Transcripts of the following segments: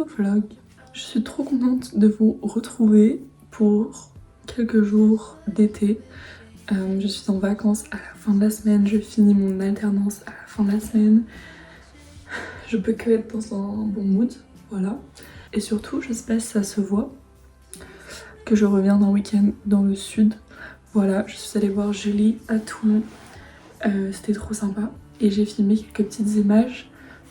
nouveau vlog. Je suis trop contente de vous retrouver pour quelques jours d'été. Je suis en vacances à la fin de la semaine, je finis mon alternance à la fin de la semaine. Je peux que être dans un bon mood, voilà. Et surtout, je sais pas si ça se voit, que je reviens d'un week-end dans le sud. Voilà, je suis allée voir Julie à Toulon. C'était trop sympa et j'ai filmé quelques petites images.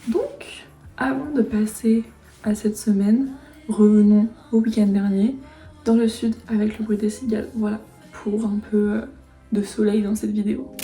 Donc, avant de passer à cette semaine, revenons au week-end dernier dans le sud avec le bruit des cigales. Voilà, pour un peu de soleil dans cette vidéo.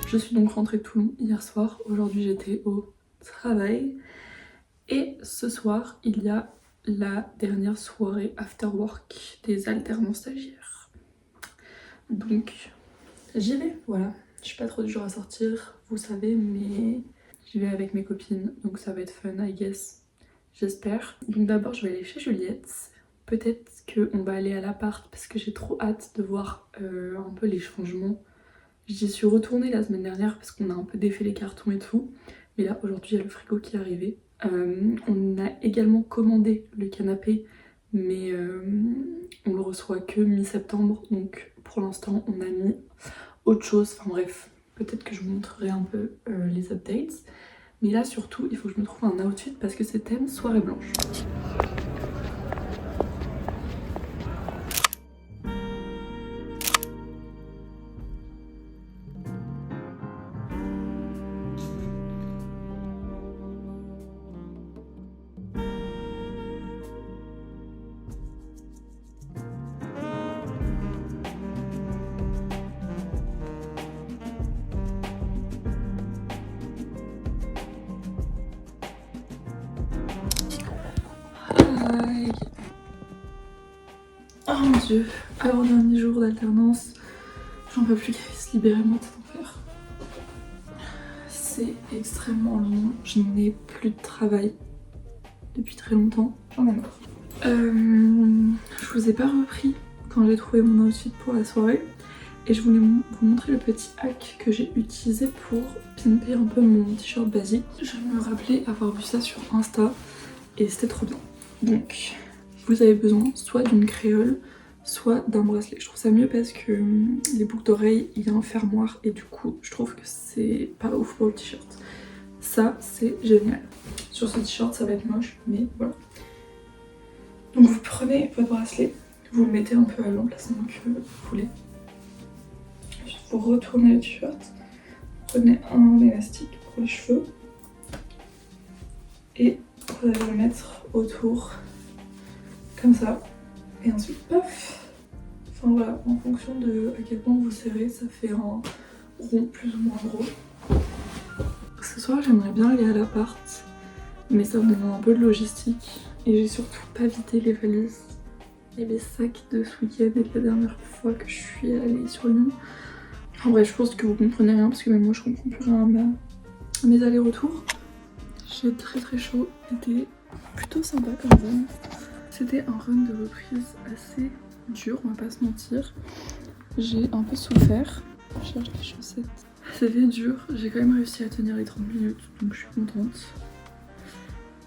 Je suis donc rentrée de Toulon hier soir. Aujourd'hui j'étais au travail. Et ce soir, il y a la dernière soirée after work des alternants stagiaires. Donc j'y vais, voilà. Je suis pas trop du genre à sortir, vous savez, mais j'y vais avec mes copines. Donc ça va être fun, I guess. J'espère. Donc d'abord je vais aller chez Juliette. Peut-être qu'on va aller à l'appart parce que j'ai trop hâte de voir un peu les changements. J'y suis retournée la semaine dernière parce qu'on a un peu défait les cartons et tout. Mais là, aujourd'hui, il y a le frigo qui est arrivé. On a également commandé le canapé, mais on le reçoit que mi-septembre. Donc pour l'instant, on a mis autre chose. Enfin bref, peut-être que je vous montrerai un peu les updates. Mais là, surtout, il faut que je me trouve un outfit parce que c'est thème soirée blanche. Oh mon dieu, avant-dernier jour d'alternance, j'en peux plus qu'elle se libérer moi de cet enfer. C'est extrêmement long, je n'ai plus de travail depuis très longtemps, j'en ai marre. Je vous ai pas repris quand j'ai trouvé mon outfit pour la soirée et je voulais vous montrer le petit hack que j'ai utilisé pour pimper un peu mon t-shirt basique. Je me rappelais avoir vu ça sur Insta et c'était trop bien. Donc vous avez besoin soit d'une créole, soit d'un bracelet. Je trouve ça mieux parce que les boucles d'oreilles, il y a un fermoir et du coup, je trouve que c'est pas ouf pour le t-shirt. Ça, c'est génial. Sur ce t-shirt, ça va être moche, mais voilà. Donc vous prenez votre bracelet, vous le mettez un peu à l'emplacement que vous voulez. Ensuite, vous retournez le t-shirt, prenez un élastique pour les cheveux et vous allez le mettre autour comme ça, et ensuite paf. Enfin voilà, en fonction de à quel point vous serrez, ça fait un rond plus ou moins gros. Ce soir j'aimerais bien aller à l'appart, mais ça me demande un peu de logistique et j'ai surtout pas vidé les valises et les sacs de ce week-end et de la dernière fois que je suis allée sur Lyon. En vrai, je pense que vous comprenez rien parce que même moi je comprends plus rien à mes allers-retours. J'ai très très chaud, c'était plutôt sympa comme zone. C'était un run de reprise assez dur, on va pas se mentir. J'ai un peu souffert. Je cherche des chaussettes. C'était dur, j'ai quand même réussi à tenir les 30 minutes, donc je suis contente.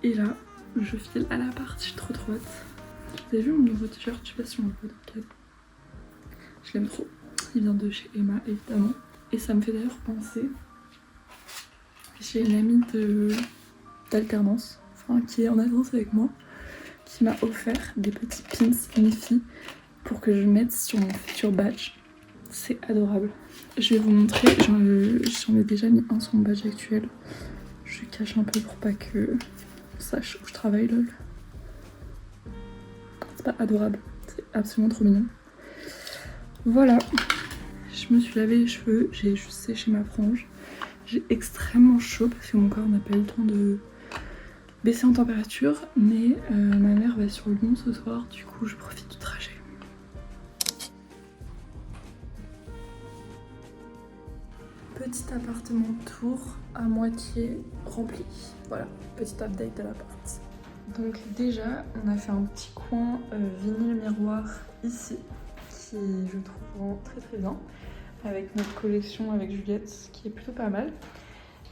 Et là, je file à l'appart, j'ai trop hâte. Vous avez vu mon nouveau t-shirt, je sais pas si on le voit dans le cadre. Je l'aime trop. Il vient de chez Emma évidemment. Et ça me fait d'ailleurs penser, j'ai une amie d'alternance, enfin qui est en alternance avec moi, qui m'a offert des petits pins Miffy pour que je mette sur mon futur badge. C'est adorable. Je vais vous montrer, j'en ai déjà mis un sur mon badge actuel. Je cache un peu pour pas que on sache où je travaille, lol. C'est pas adorable, c'est absolument trop mignon. Voilà, je me suis lavé les cheveux, j'ai juste séché ma frange. J'ai extrêmement chaud parce que mon corps n'a pas eu le temps de baisser en température, mais ma mère va sur Lyon ce soir, du coup je profite du trajet. Petit appartement tour à moitié rempli. Voilà, petit update de l'appart. Donc déjà, on a fait un petit coin vinyle miroir ici, qui je trouve vraiment très très bien, avec notre collection avec Juliette, qui est plutôt pas mal.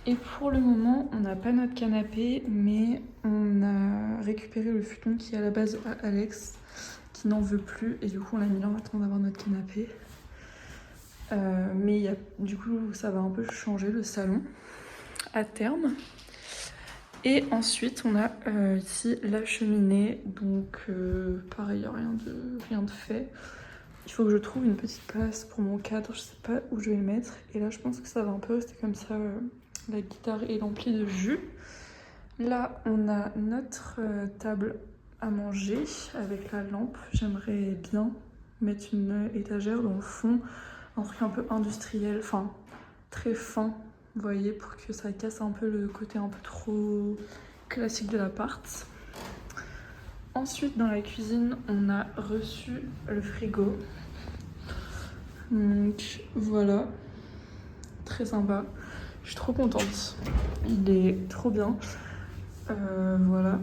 Et pour le moment, on n'a pas notre canapé, mais on a récupéré le futon qui est à la base à Alex, qui n'en veut plus, et du coup on l'a mis là en attendant d'avoir notre canapé. Mais du coup ça va un peu changer le salon à terme. Et ensuite on a ici la cheminée, donc pareil, il n'y a rien de fait. Il faut que je trouve une petite place pour mon cadre, je sais pas où je vais le mettre. Et là je pense que ça va un peu rester comme ça, la guitare est remplie de jus. Là on a notre table à manger avec la lampe. J'aimerais bien mettre une étagère dans le fond, un truc un peu industriel, enfin très fin, vous voyez, pour que ça casse un peu le côté un peu trop classique de l'appart. Ensuite dans la cuisine on a reçu le frigo, donc voilà, très sympa, je suis trop contente, il est trop bien. Voilà,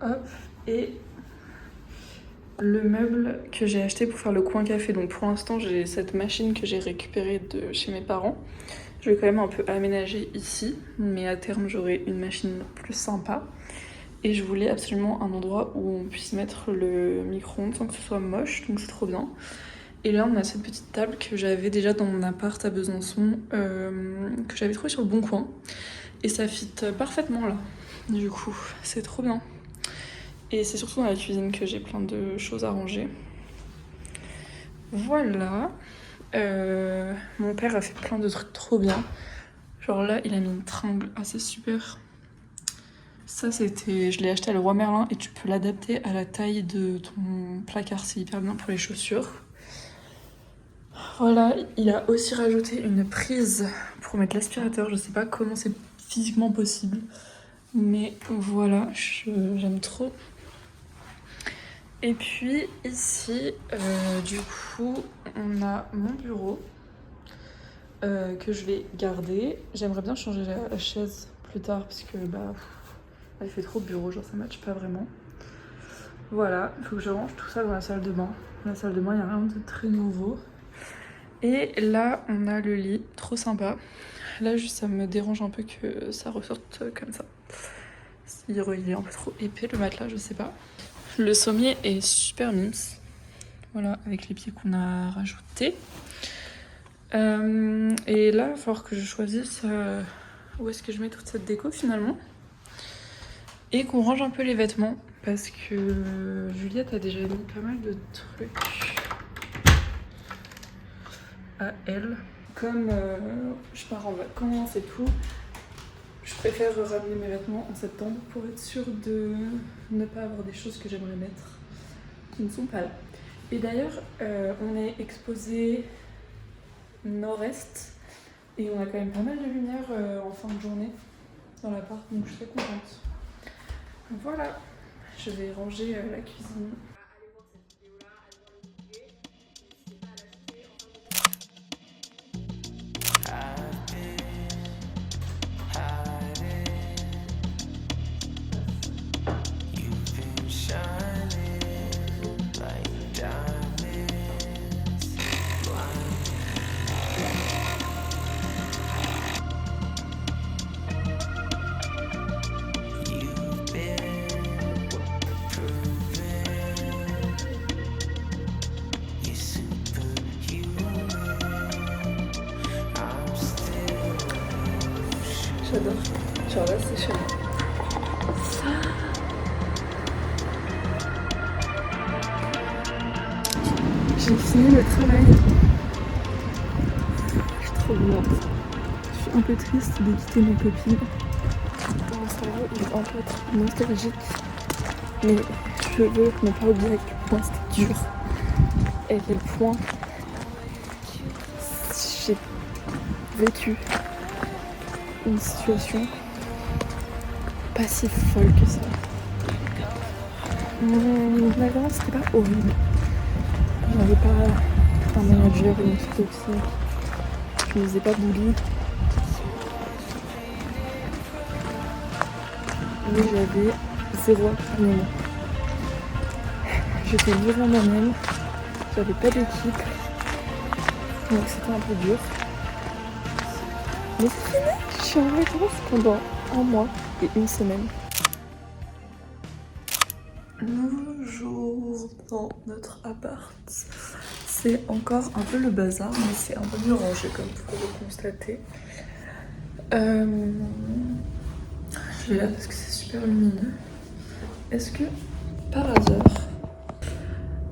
hop, et le meuble que j'ai acheté pour faire le coin café. Donc pour l'instant j'ai cette machine que j'ai récupérée de chez mes parents. Je vais quand même un peu aménager ici, mais à terme j'aurai une machine plus sympa. Et je voulais absolument un endroit où on puisse mettre le micro-ondes sans que ce soit moche, donc c'est trop bien. Et là on a cette petite table que j'avais déjà dans mon appart à Besançon, que j'avais trouvée sur le Bon Coin. Et ça fit parfaitement là, du coup c'est trop bien. Et c'est surtout dans la cuisine que j'ai plein de choses à ranger. Voilà. Mon père a fait plein de trucs trop bien. Genre là, il a mis une tringle assez super. Ça, je l'ai acheté à Leroy Merlin et tu peux l'adapter à la taille de ton placard. C'est hyper bien pour les chaussures. Voilà, il a aussi rajouté une prise pour mettre l'aspirateur. Je sais pas comment c'est physiquement possible. Mais voilà, j'aime trop. Et puis ici, du coup, on a mon bureau que je vais garder. J'aimerais bien changer la chaise plus tard parce que elle fait trop bureau, genre ça matche pas vraiment. Voilà, il faut que je range tout ça dans la salle de bain. Dans la salle de bain, il n'y a rien de très nouveau. Et là, on a le lit, trop sympa. Là, juste, ça me dérange un peu que ça ressorte comme ça. Il est un peu trop épais, le matelas, je sais pas. Le sommier est super mimes, voilà, avec les pieds qu'on a rajoutés. Et là, il va falloir que je choisisse où est-ce que je mets toute cette déco finalement. Et qu'on range un peu les vêtements, parce que Juliette a déjà mis pas mal de trucs à elle. Comme je pars en vacances et tout, je préfère ramener mes vêtements en septembre pour être sûre de ne pas avoir des choses que j'aimerais mettre qui ne sont pas là. Et d'ailleurs, on est exposé nord-est et on a quand même pas mal de lumière en fin de journée dans l'appart, donc je suis très contente. Voilà, je vais ranger la cuisine. J'adore. Genre là, c'est chez moi. J'ai fini le travail. Je suis trop bien. Je suis un peu triste de quitter mes copines. Mon cerveau il est un peu trop nostalgique. Mais je veux ne pas oublier à quel point c'était dur. Et à quel point j'ai vécu une situation pas si folle que ça. La violence c'était pas horrible. J'avais pas un manager ou une petite toxique. Je me faisais pas bully. Mais j'avais zéro accompagnement. J'étais livrée à moi-même. J'avais pas d'équipe. Donc c'était un peu dur. Mais c'est fini. Je suis en vacances pendant un mois et une semaine. Nouveau jour dans notre appart. C'est encore un peu le bazar, mais c'est un peu mieux rangé comme vous pouvez le constater. Je vais là parce que c'est super lumineux. Est-ce que par hasard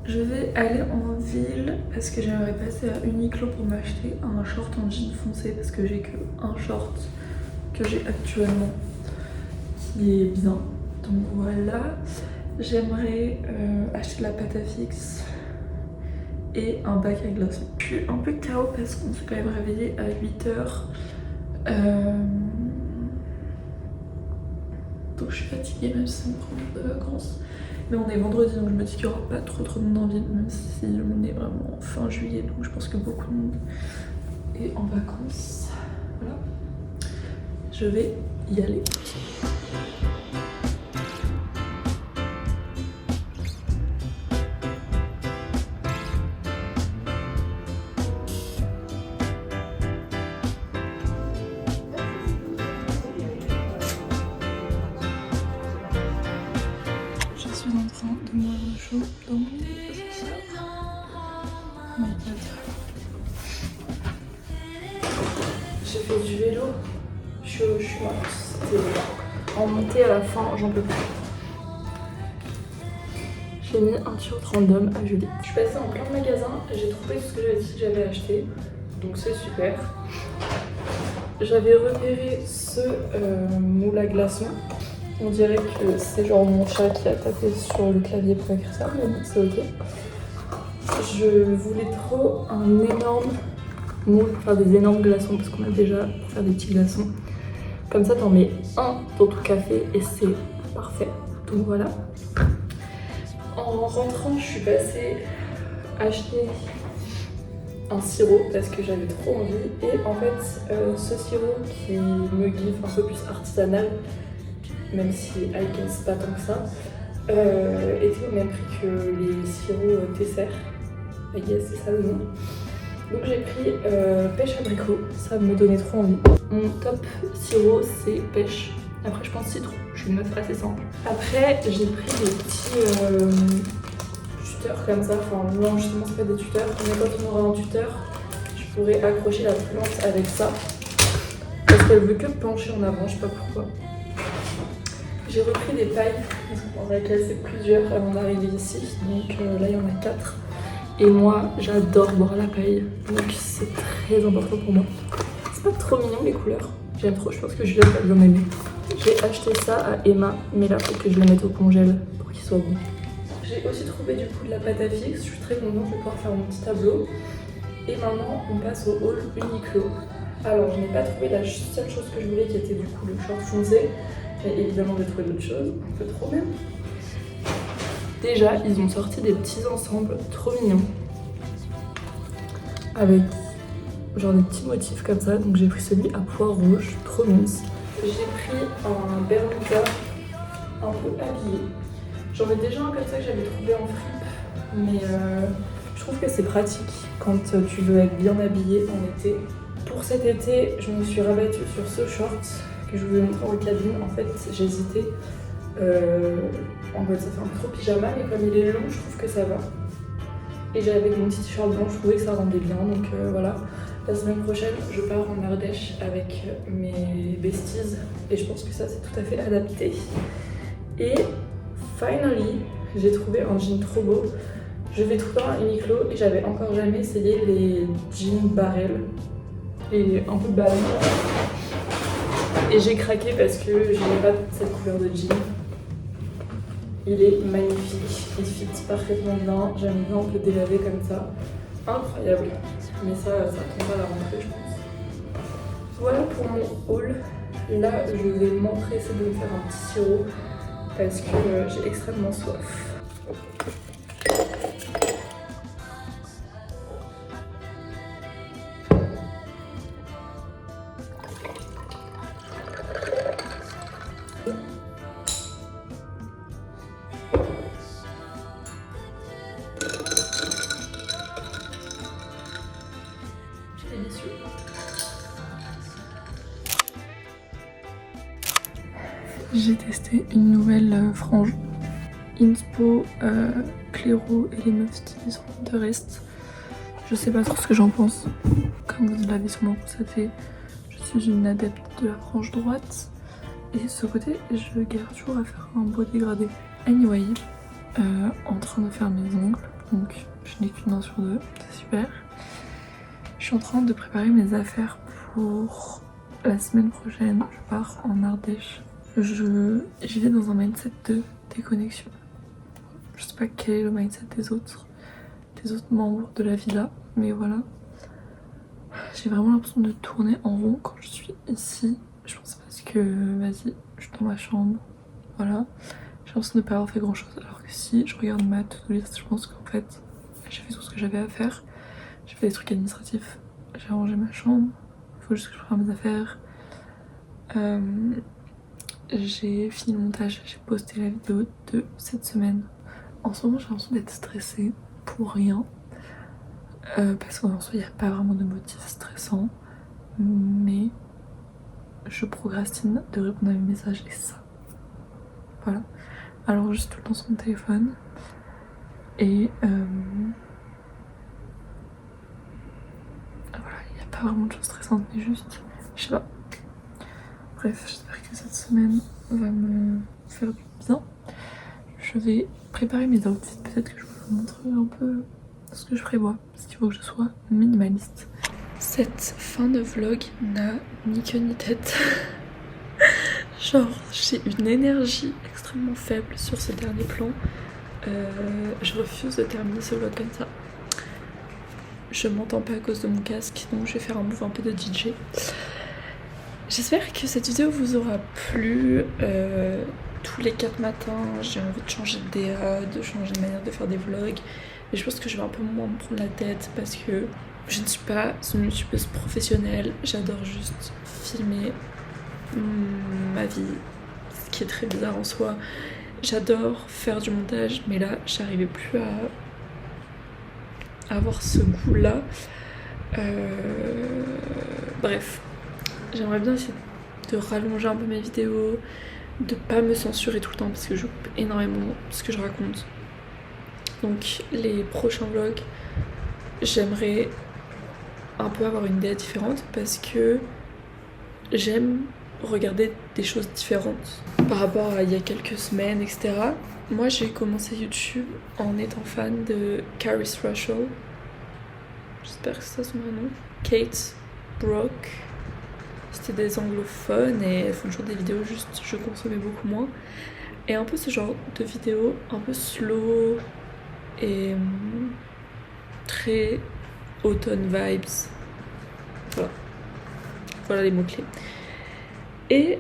je vais aller en ville parce que j'aimerais passer à Uniqlo pour m'acheter un short en jean foncé parce que j'ai que un short que j'ai actuellement qui est bien. Donc voilà. J'aimerais acheter de la pâte à fixe et un bac à glaçons. Je suis un peu KO parce qu'on s'est quand même réveillé à 8h. Donc je suis fatiguée même si c'est mon premier jour de vacances. Mais on est vendredi donc je me dis qu'il n'y aura pas trop de monde en ville, même si on est vraiment fin juillet, donc je pense que beaucoup de monde est en vacances. Voilà. Je vais y aller. Je suis en train de boire le chaud dans mon ascenseur. Oh my god. J'ai fait du vélo. Je suis morte. C'était en montée à la fin, j'en peux plus. J'ai mis un t-shirt random à Julie. Je suis passée en plein de magasins et j'ai trouvé tout ce que j'avais dit que j'avais acheté. Donc c'est super. J'avais repéré ce moule à glaçons. On dirait que c'est genre mon chat qui a tapé sur le clavier pour écrire ça, mais bon, c'est ok. Je voulais trop un énorme moule pour faire des énormes glaçons parce qu'on a déjà pour faire des petits glaçons. Comme ça, t'en mets un dans ton café et c'est parfait. Donc voilà. En rentrant, je suis passée acheter un sirop parce que j'avais trop envie. Et en fait, ce sirop qui me give un peu plus artisanal, même si I guess pas tant que ça, était au même prix que les sirops Tesser. I guess c'est ça le nom. Donc j'ai pris pêche abricot, ça me donnait trop envie. Mon top sirop c'est pêche. Après je pense citron, je suis une meuf assez simple. Après j'ai pris des petits tuteurs comme ça, enfin non justement c'est pas des tuteurs, mais quand on aura un tuteur, je pourrais accrocher la plante avec ça. Parce qu'elle veut que pencher en avant, je sais pas pourquoi. J'ai repris des pailles dans lesquelles c'est plusieurs avant d'arriver ici, donc là il y en a 4. Et moi j'adore boire la paille, donc c'est très important pour moi. C'est pas trop mignon les couleurs, j'aime trop, je pense que Juliette va bien aimer. J'ai acheté ça à Emma, mais là faut que je le mette au congèle pour qu'il soit bon. J'ai aussi trouvé du coup de la pâte à fixe, je suis très contente, je vais pouvoir faire mon petit tableau. Et maintenant on passe au haul Uniqlo. Alors je n'ai pas trouvé la seule chose que je voulais qui était du coup le short foncé. Mais évidemment j'ai trouvé d'autres choses, un peu trop même. Déjà ils ont sorti des petits ensembles trop mignons. Avec genre des petits motifs comme ça, donc j'ai pris celui à pois rouge, trop mince. J'ai pris un bermuda un peu habillé. J'en ai déjà un comme ça que j'avais trouvé en fripe, mais je trouve que c'est pratique quand tu veux être bien habillé en été. Pour cet été, je me suis rabattue sur ce short que je vous ai montré en cabine. En fait, j'hésitais. En fait, ça fait un peu trop pyjama, mais comme il est long, je trouve que ça va. Et j'avais mon petit t-shirt blanc, je trouvais que ça rendait bien, donc voilà. La semaine prochaine, je pars en Ardèche avec mes besties et je pense que ça c'est tout à fait adapté. Et finally, j'ai trouvé un jean trop beau. Je vais tout le temps à Uniqlo et j'avais encore jamais essayé les jeans barrel et un peu bas. Et j'ai craqué parce que je n'ai pas cette couleur de jean. Il est magnifique, il fit parfaitement bien, j'aime bien le délaver comme ça. Incroyable, mais ça tombera à la rentrée je pense. Voilà pour mon haul. Là je vais m'empresser de me faire un petit sirop parce que j'ai extrêmement soif. J'ai testé une nouvelle frange Inspo, Clairo et les meufs stylées sur Pinterest. Je sais pas trop ce que j'en pense. Comme vous l'avez sûrement constaté, je suis une adepte de la frange droite. Et ce côté, je galère toujours à faire un beau dégradé. Anyway, en train de faire mes ongles, donc je n'ai qu'une main sur deux, c'est super. Je suis en train de préparer mes affaires pour la semaine prochaine. Je pars en Ardèche. J'y vais dans un mindset de déconnexion. Je sais pas quel est le mindset des autres membres de la villa, mais voilà. J'ai vraiment l'impression de tourner en rond quand je suis ici. Je pense parce que, vas-y, je suis dans ma chambre, voilà. J'ai l'impression de ne pas avoir fait grand chose, alors que si je regarde ma to-do list, je pense qu'en fait, j'ai fait tout ce que j'avais à faire. J'ai fait des trucs administratifs, j'ai rangé ma chambre, il faut juste que je prenne mes affaires. J'ai fini le montage, j'ai posté la vidéo de cette semaine. En ce moment, j'ai l'impression d'être stressée pour rien. Parce qu'en soi, il n'y a pas vraiment de motif stressant. Mais je procrastine de répondre à mes messages et ça. Voilà. Alors, juste tout le temps sur mon téléphone. Et voilà, il n'y a pas vraiment de choses stressantes, mais juste, je sais pas. Bref, j'espère que cette semaine va me faire du bien. Je vais préparer mes outfits, peut-être que je vous montrerai un peu ce que je prévois, parce qu'il faut que je sois minimaliste. Cette fin de vlog n'a ni queue ni tête. Genre, j'ai une énergie extrêmement faible sur ce dernier plan. Je refuse de terminer ce vlog comme ça. Je m'entends pas à cause de mon casque, donc je vais faire un move un peu de DJ. J'espère que cette vidéo vous aura plu. Tous les 4 matins, j'ai envie de changer de DA, de changer de manière de faire des vlogs. Mais je pense que je vais un peu moins me prendre la tête parce que je ne suis pas une youtubeuse professionnelle. J'adore juste filmer ma vie, ce qui est très bizarre en soi. J'adore faire du montage, mais là, j'arrivais plus à avoir ce goût-là. Bref. J'aimerais bien essayer de rallonger un peu mes vidéos, de pas me censurer tout le temps parce que je coupe énormément ce que je raconte. Donc les prochains vlogs, j'aimerais un peu avoir une idée différente parce que j'aime regarder des choses différentes par rapport à il y a quelques semaines, etc. Moi j'ai commencé YouTube en étant fan de Carrie Russell. J'espère que c'est ça son vrai nom. Kate Brock. C'était des anglophones et elles font toujours des vidéos, juste je consommais beaucoup moins. Et un peu ce genre de vidéos un peu slow et très automne vibes. Voilà. Voilà les mots-clés. Et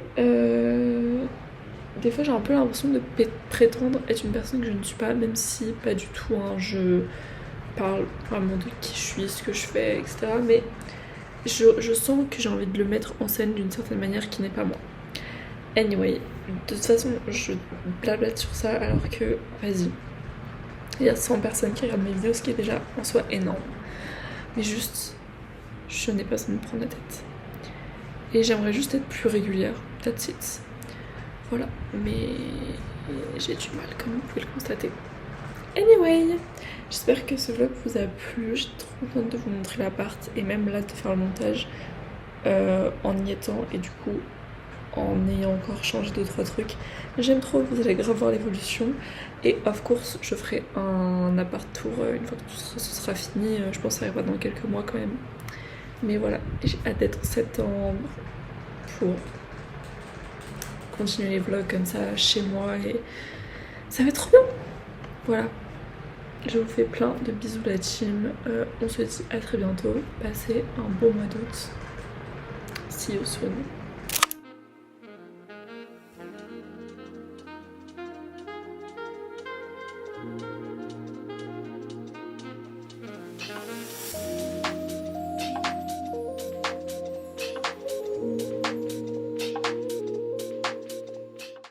des fois j'ai un peu l'impression de prétendre être une personne que je ne suis pas, même si pas du tout, hein, je parle vraiment de qui je suis, ce que je fais, etc. Mais je sens que j'ai envie de le mettre en scène d'une certaine manière qui n'est pas moi. Anyway, de toute façon, je blablate sur ça alors que, vas-y, il y a 100 personnes qui regardent mes vidéos, ce qui est déjà en soi énorme. Mais juste, je n'ai pas besoin de me prendre la tête. Et j'aimerais juste être plus régulière, that's it. Voilà, mais j'ai du mal comme vous pouvez le constater. Anyway, J'espère que ce vlog vous a plu, j'ai trop contente de vous montrer l'appart et même là de faire le montage en y étant et du coup en ayant encore changé 2-3 trucs. J'aime trop, vous allez grave voir l'évolution et of course je ferai un appart tour une fois que tout ce sera fini, je pense que ça arrivera dans quelques mois quand même. Mais voilà, j'ai hâte d'être en septembre pour continuer les vlogs comme ça chez moi et ça va être trop bien. Voilà, je vous fais plein de bisous la team, on se dit à très bientôt, passez un bon mois d'août, see you soon.